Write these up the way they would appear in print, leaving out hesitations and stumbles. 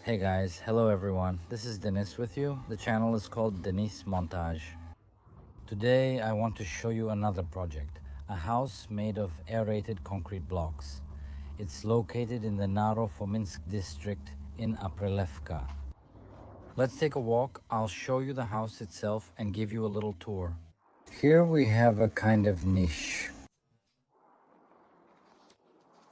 Hey guys, hello everyone. This is Dennis with you. The channel is called Dennis Montage. Today I want to show you another project, a house made of aerated concrete blocks. It's located in the Naro-Fominsk district in Aprelevka. Let's take a walk. I'll show you the house itself and give you a little tour. Here we have a kind of niche.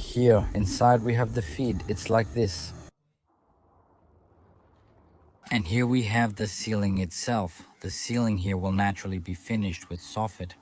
Here inside we have the feed. It's like this. And here we have the ceiling itself. The ceiling here will naturally be finished with soffit.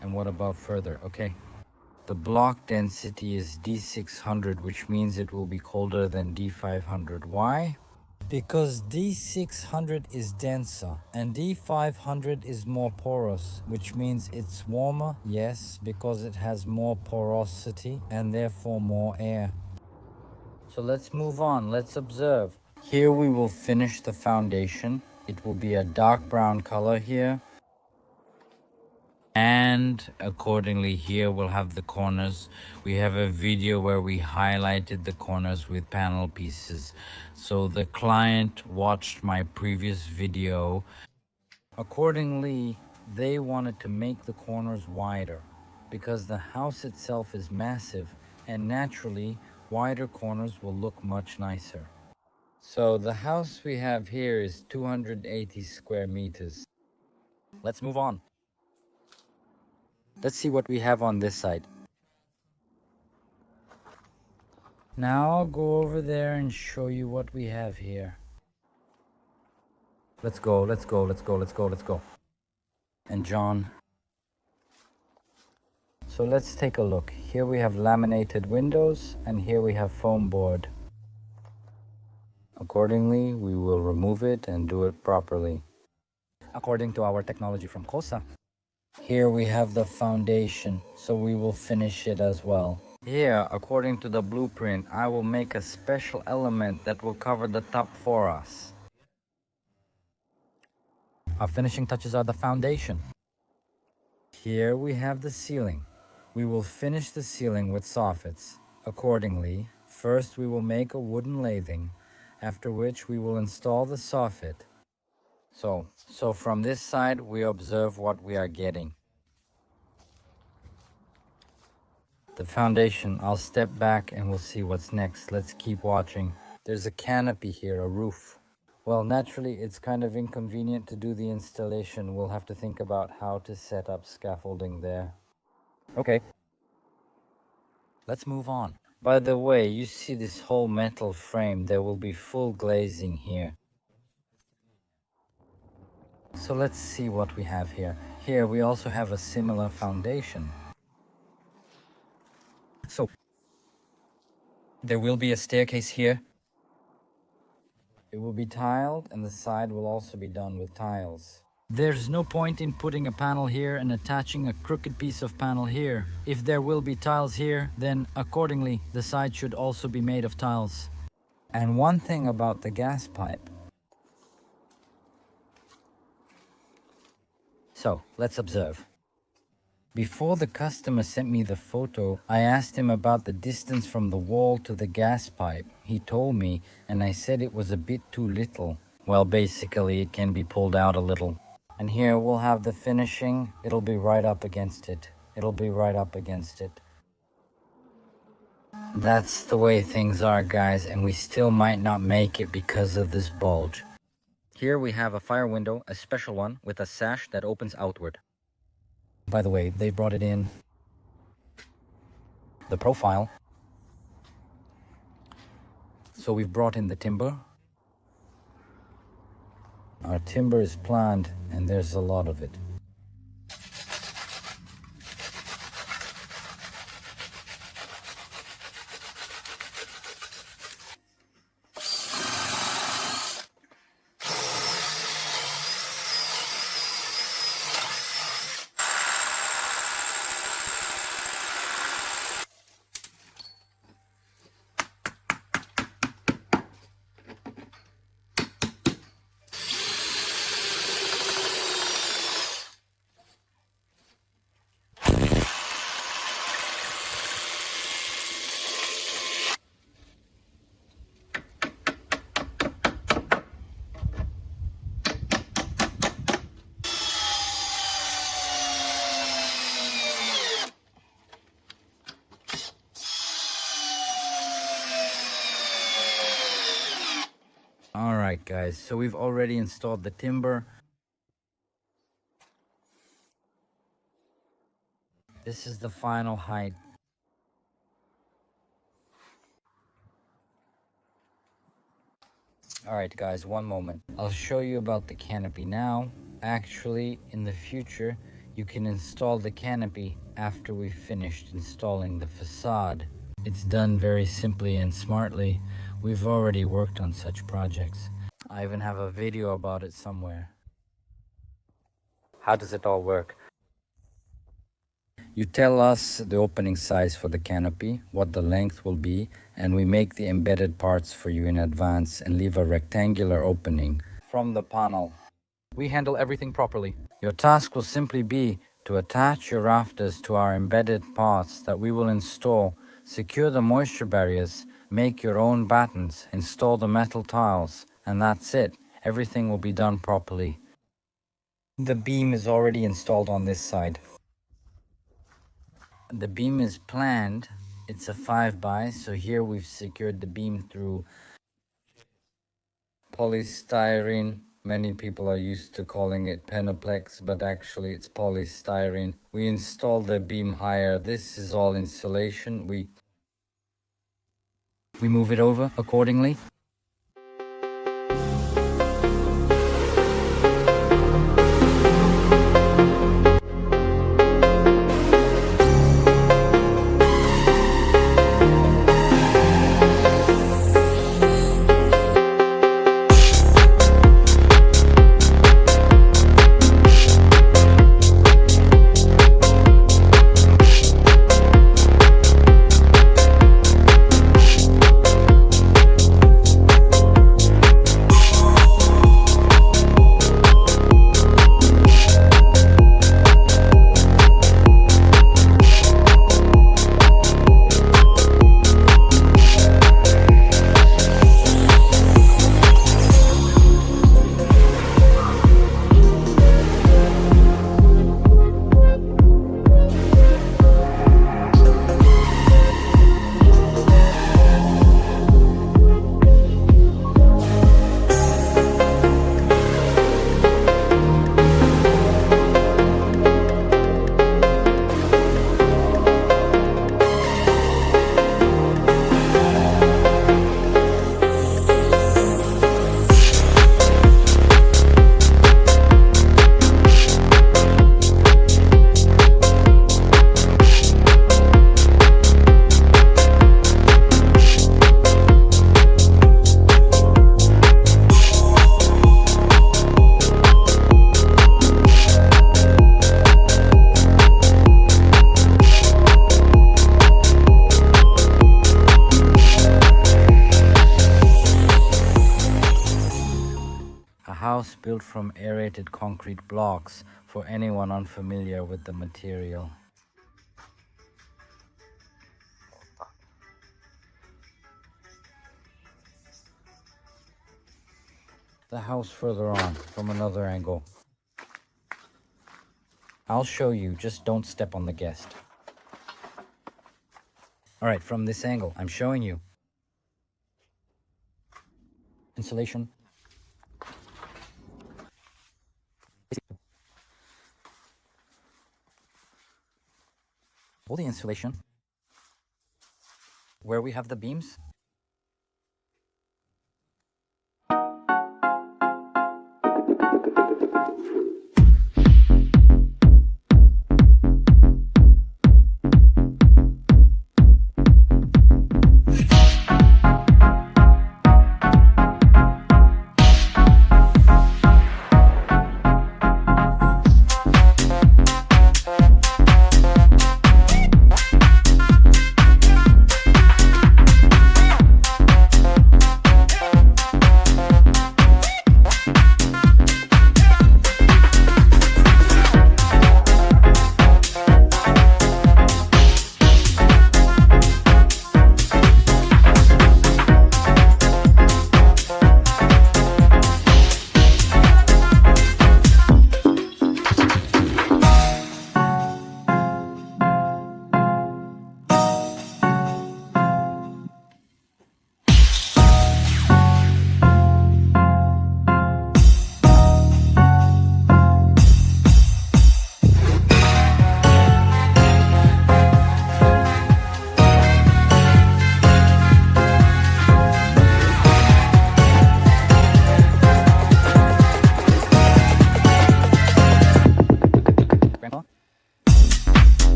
And what about further? Okay. The block density is D600, which means it will be colder than D500. Why? Because D600 is denser and D500 is more porous, which means it's warmer, yes, because it has more porosity and therefore more air. So let's move on, let's observe. Here we will finish the foundation. It will be a dark brown color here. And accordingly here we'll have the corners. We have a video where we highlighted the corners with panel pieces. So the client watched my previous video. Accordingly, they wanted to make the corners wider because the house itself is massive and naturally wider corners will look much nicer. So the house we have here is 280 square meters. Let's move on. Let's see what we have on this side. Now I'll go over there and show you what we have here. Let's go, let's go, let's go, let's go, let's go. And John. So let's take a look. Here we have laminated windows and here we have foam board. Accordingly, we will remove it and do it properly. According to our technology from Kosa. Here we have the foundation, so we will finish it as well. Here, according to the blueprint, I will make a special element that will cover the top for us. Our finishing touches are the foundation. Here we have the ceiling. We will finish the ceiling with soffits. Accordingly, first we will make a wooden lathing, after which we will install the soffit. So from this side, we observe what we are getting. The foundation, I'll step back and we'll see what's next. Let's keep watching. There's a canopy here, a roof. Well, naturally, it's kind of inconvenient to do the installation. We'll have to think about how to set up scaffolding there. Okay. Let's move on. By the way, you see this whole metal frame, there will be full glazing here. So let's see what we have here. Here we also have a similar foundation. So there will be a staircase here. It will be tiled and the side will also be done with tiles. There's no point in putting a panel here and attaching a crooked piece of panel here. If there will be tiles here, then accordingly the side should also be made of tiles. And one thing about the gas pipe. So, let's observe. Before the customer sent me the photo, I asked him about the distance from the wall to the gas pipe. He told me, and I said it was a bit too little. Well, basically, it can be pulled out a little. And here we'll have the finishing. It'll be right up against it. It'll be right up against it. That's the way things are, guys, and we still might not make it because of this bulge. Here we have a fire window, a special one, with a sash that opens outward. By the way, they brought it in. The profile. So we've brought in the timber. Our timber is planned, and there's a lot of it. All right, guys, so we've already installed the timber. This is the final height. All right, guys, one moment. I'll show you about the canopy now. Actually, in the future, you can install the canopy after we've finished installing the facade. It's done very simply and smartly. We've already worked on such projects. I even have a video about it somewhere. How does it all work? You tell us the opening size for the canopy, what the length will be, and we make the embedded parts for you in advance and leave a rectangular opening from the panel. We handle everything properly. Your task will simply be to attach your rafters to our embedded parts that we will install, secure the moisture barriers, make your own battens, install the metal tiles, and that's it. Everything will be done properly. The beam is already installed on this side. The beam is planned. It's a 5x, so here we've secured the beam through polystyrene. Many people are used to calling it Penoplex, but actually it's polystyrene. We installed the beam higher. This is all insulation. We move it over accordingly. House built from aerated concrete blocks for anyone unfamiliar with the material. The house further on from another angle. I'll show you, just don't step on the guest. All right, from this angle, I'm showing you. Insulation. All the insulation. Where we have the beams.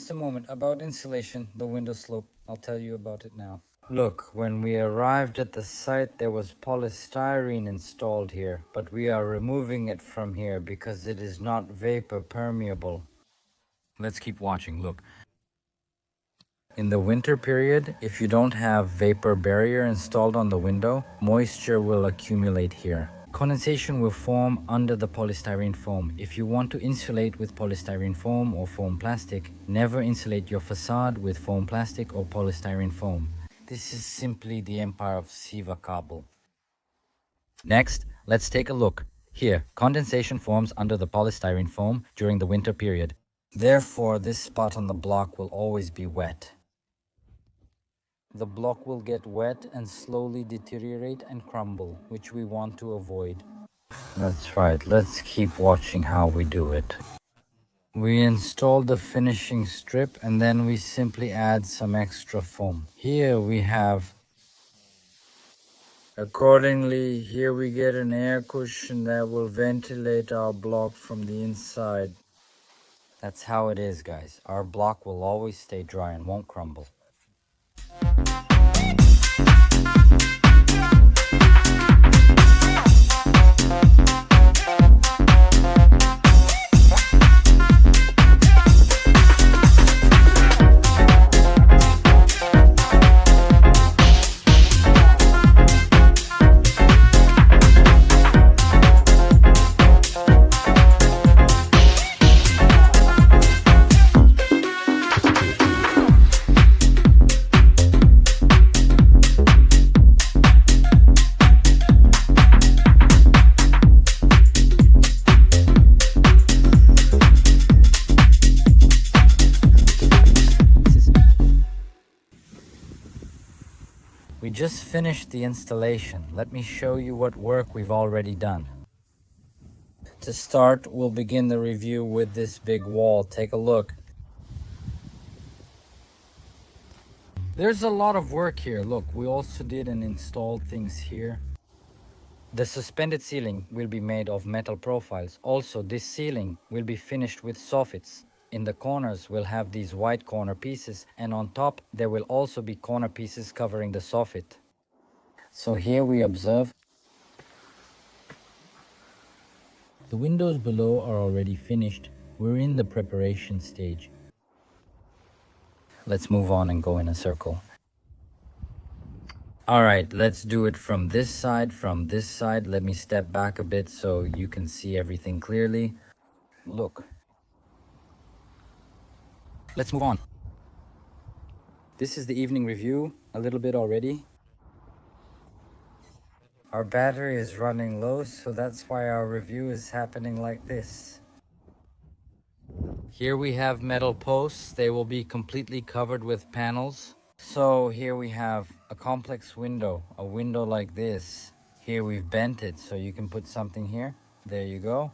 Just a moment, about insulation, the window slope. I'll tell you about it now. Look, when we arrived at the site, there was polystyrene installed here, but we are removing it from here because it is not vapor permeable. Let's keep watching, look. In the winter period, if you don't have vapor barrier installed on the window, moisture will accumulate here. Condensation will form under the polystyrene foam. If you want to insulate with polystyrene foam or foam plastic, never insulate your facade with foam plastic or polystyrene foam. This is simply the empire of Siva Kabul. Next, let's take a look. Here, condensation forms under the polystyrene foam during the winter period. Therefore, this spot on the block will always be wet. The block will get wet and slowly deteriorate and crumble, which we want to avoid. That's right, let's keep watching how we do it. We install the finishing strip and then we simply add some extra foam. Here we have, accordingly, here we get an air cushion that will ventilate our block from the inside. That's how it is, guys. Our block will always stay dry and won't crumble. We just finished the installation. Let me show you what work we've already done. To start, we'll begin the review with this big wall. Take a look. There's a lot of work here. Look, we also did and installed things here. The suspended ceiling will be made of metal profiles. Also, this ceiling will be finished with soffits. In the corners, we'll have these white corner pieces, and on top, there will also be corner pieces covering the soffit. So here we observe. The windows below are already finished. We're in the preparation stage. Let's move on and go in a circle. All right, let's do it from this side. From this side, let me step back a bit so you can see everything clearly. Look. Let's move on. This is the evening review, a little bit already. Our battery is running low, so that's why our review is happening like this. Here we have metal posts. They will be completely covered with panels. So here we have a complex window, a window like this. Here we've bent it so you can put something here. There you go.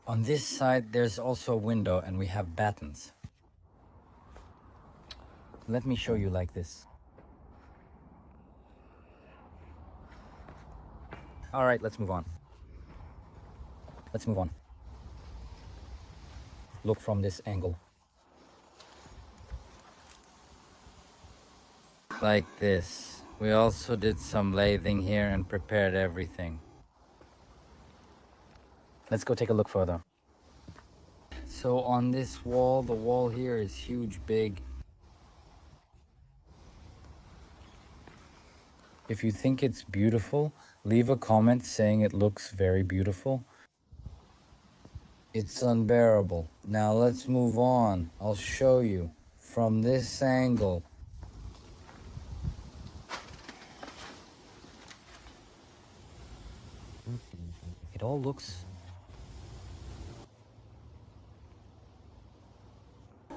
On this side, there's also a window and we have battens. Let me show you like this. All right, let's move on. Let's move on. Look from this angle. Like this. We also did some lathing here and prepared everything. Let's go take a look further. So on this wall, the wall here is huge, big. If you think it's beautiful, leave a comment saying it looks very beautiful. It's unbearable. Now let's move on. I'll show you from this angle. It all looks...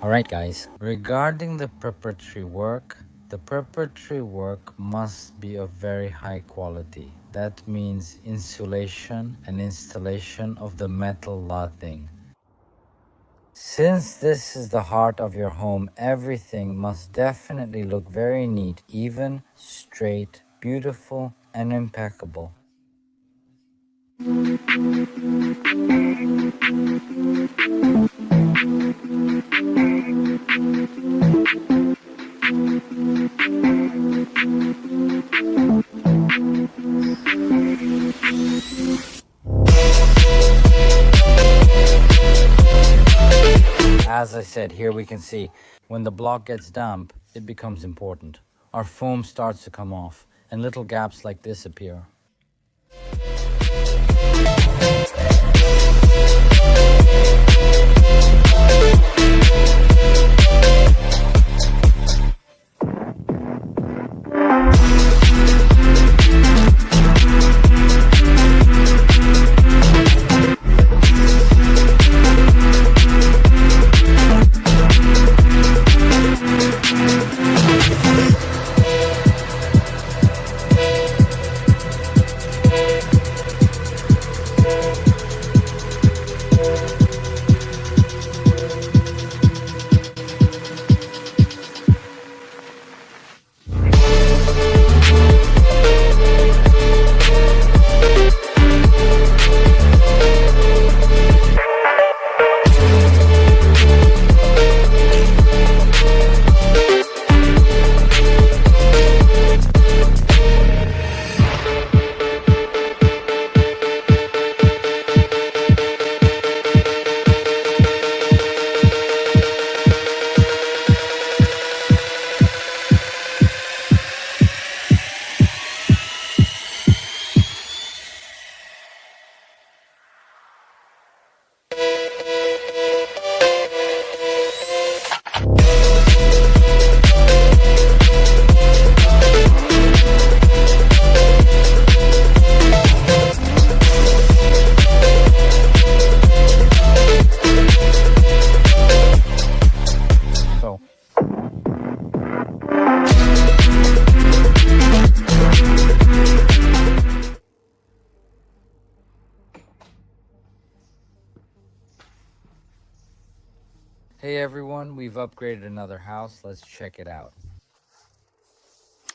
Alright guys, regarding the preparatory work, the preparatory work must be of very high quality. That means insulation and installation of the metal lathing. Since this is the heart of your home, everything must definitely look very neat, even, straight, beautiful, and impeccable. As I said, here we can see when the block gets damp, it becomes important. Our foam starts to come off and little gaps like this appear. Hey everyone, we've upgraded another house. Let's check it out.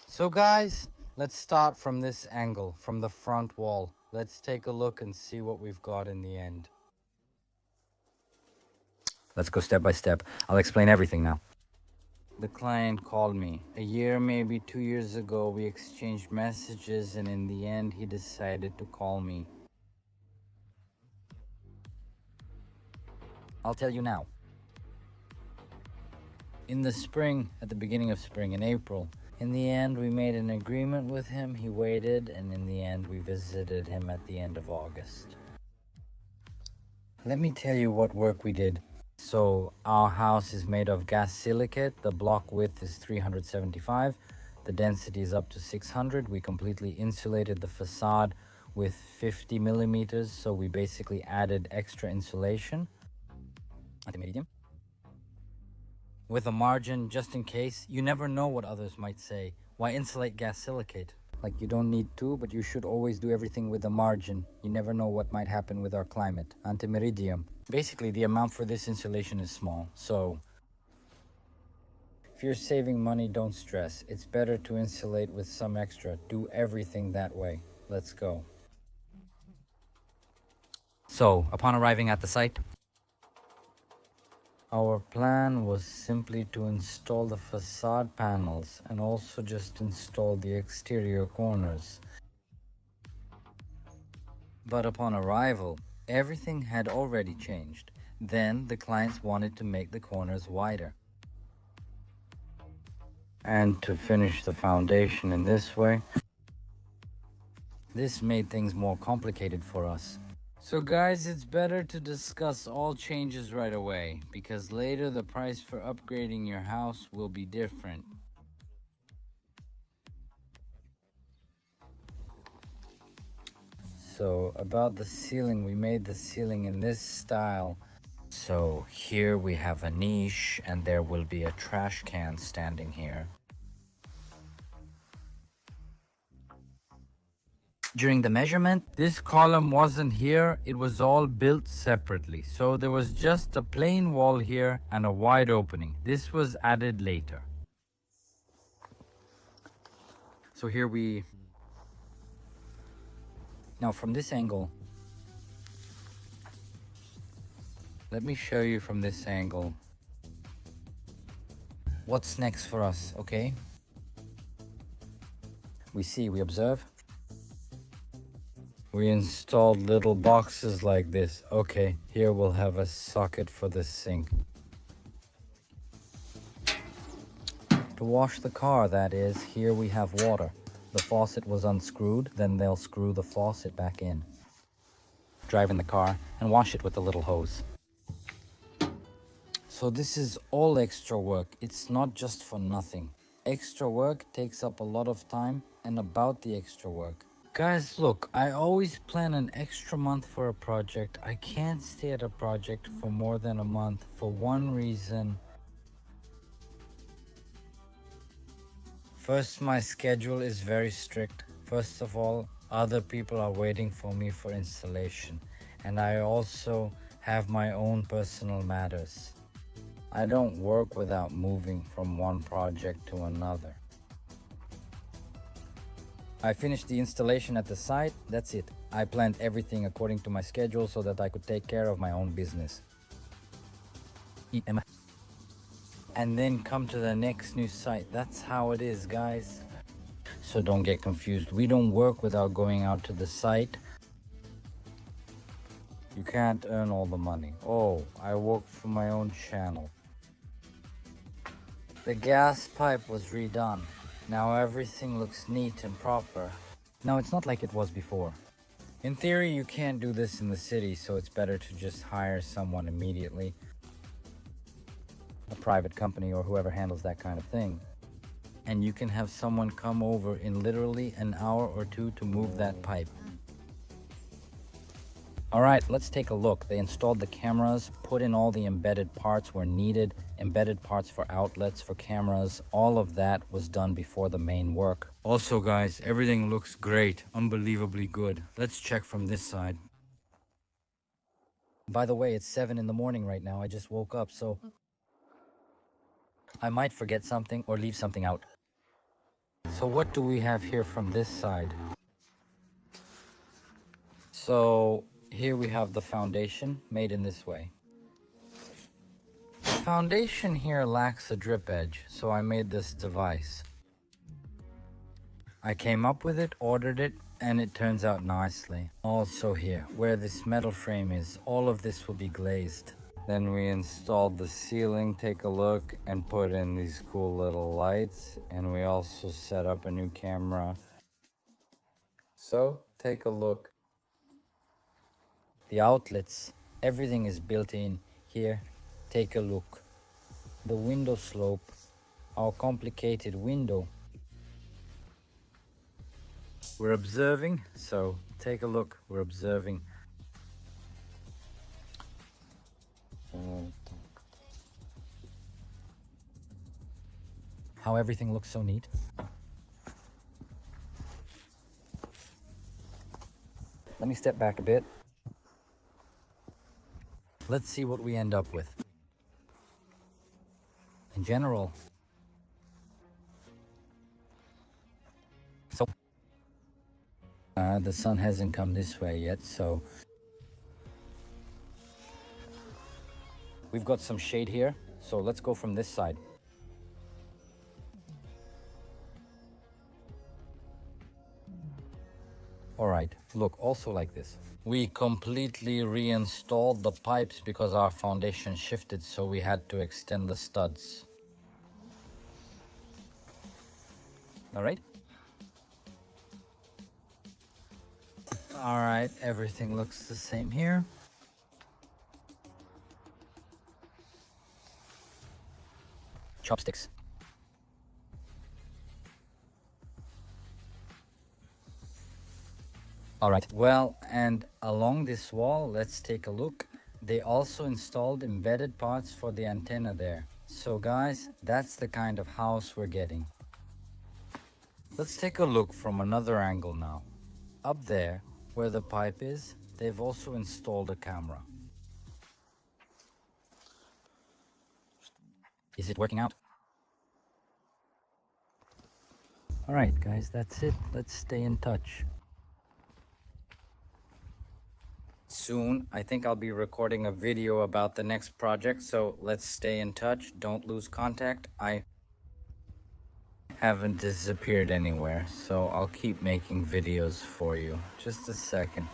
So guys, let's start from this angle, from the front wall. Let's take a look and see what we've got in the end. Let's go step by step. I'll explain everything now. The client called me. A year, maybe 2 years ago, we exchanged messages and in the end he decided to call me. I'll tell you now. In the spring, at the beginning of spring, in April, in the end we made an agreement with him, he waited, and in the end we visited him at the end of August. Let me tell you what work we did. So our house is made of gas silicate, the block width is 375, the density is up to 600, we completely insulated the facade with 50 millimeters, so we basically added extra insulation. Anti-medium. With a margin, just in case. You never know what others might say. Why insulate gas silicate? Like, you don't need to, but you should always do everything with a margin. You never know what might happen with our climate. Anti-meridium. Basically, the amount for this insulation is small, so if you're saving money, don't stress. It's better to insulate with some extra. Do everything that way. Let's go. So, upon arriving at the site, our plan was simply to install the facade panels and also just install the exterior corners. But upon arrival, everything had already changed. Then the clients wanted to make the corners wider. And to finish the foundation in this way, this made things more complicated for us. So guys, it's better to discuss all changes right away, because later the price for upgrading your house will be different. So about the ceiling, we made the ceiling in this style. So here we have a niche and there will be a trash can standing here. During the measurement, this column wasn't here, it was all built separately. So there was just a plain wall here and a wide opening. This was added later. So here now from this angle, let me show you from this angle. What's next for us, okay? We see, we observe. We installed little boxes like this. Okay, here we'll have a socket for the sink. To wash the car, that is, here we have water. The faucet was unscrewed, then they'll screw the faucet back in. Drive in the car and wash it with the little hose. So this is all extra work. It's not just for nothing. Extra work takes up a lot of time, and about the extra work. Guys, look, I always plan an extra month for a project. I can't stay at a project for more than a month for one reason. First, my schedule is very strict. First of all, other people are waiting for me for installation. And I also have my own personal matters. I don't work without moving from one project to another. I finished the installation at the site, that's it. I planned everything according to my schedule so that I could take care of my own business. And then come to the next new site. That's how it is, guys. So don't get confused. We don't work without going out to the site. You can't earn all the money. Oh, I work for my own channel. The gas pipe was redone. Now everything looks neat and proper. Now it's not like it was before. In theory, you can't do this in the city, so it's better to just hire someone immediately. A private company or whoever handles that kind of thing. And you can have someone come over in literally an hour or two to move that pipe. Alright, let's take a look. They installed the cameras, put in all the embedded parts where needed, embedded parts for outlets, for cameras. All of that was done before the main work. Also guys, everything looks great, unbelievably good. Let's check from this side. By the way, it's 7 in the morning right now. I just woke up, so I might forget something or leave something out. So what do we have here from this side? So here we have the foundation made in this way. The foundation here lacks a drip edge, so I made this device. I came up with it, ordered it, and it turns out nicely. Also here, where this metal frame is, all of this will be glazed. Then we installed the ceiling, take a look, and put in these cool little lights. And we also set up a new camera. So, take a look. The outlets, everything is built in here. Take a look. The window slope, our complicated window. We're observing, so take a look. We're observing. How everything looks so neat. Let me step back a bit. Let's see what we end up with. In general, so the sun hasn't come this way yet, so we've got some shade here. So let's go from this side. All right, look, also like this. We completely reinstalled the pipes because our foundation shifted, so we had to extend the studs. All right? All right, everything looks the same here. Chopsticks. All right, well, and along this wall, let's take a look. They also installed embedded parts for the antenna there. So guys, that's the kind of house we're getting. Let's take a look from another angle now. Up there, where the pipe is, they've also installed a camera. Is it working out? All right, guys, that's it. Let's stay in touch. soon. I think I'll be recording a video about the next project, so let's stay in touch. Don't lose contact. I haven't disappeared anywhere, so I'll keep making videos for you. Just a second.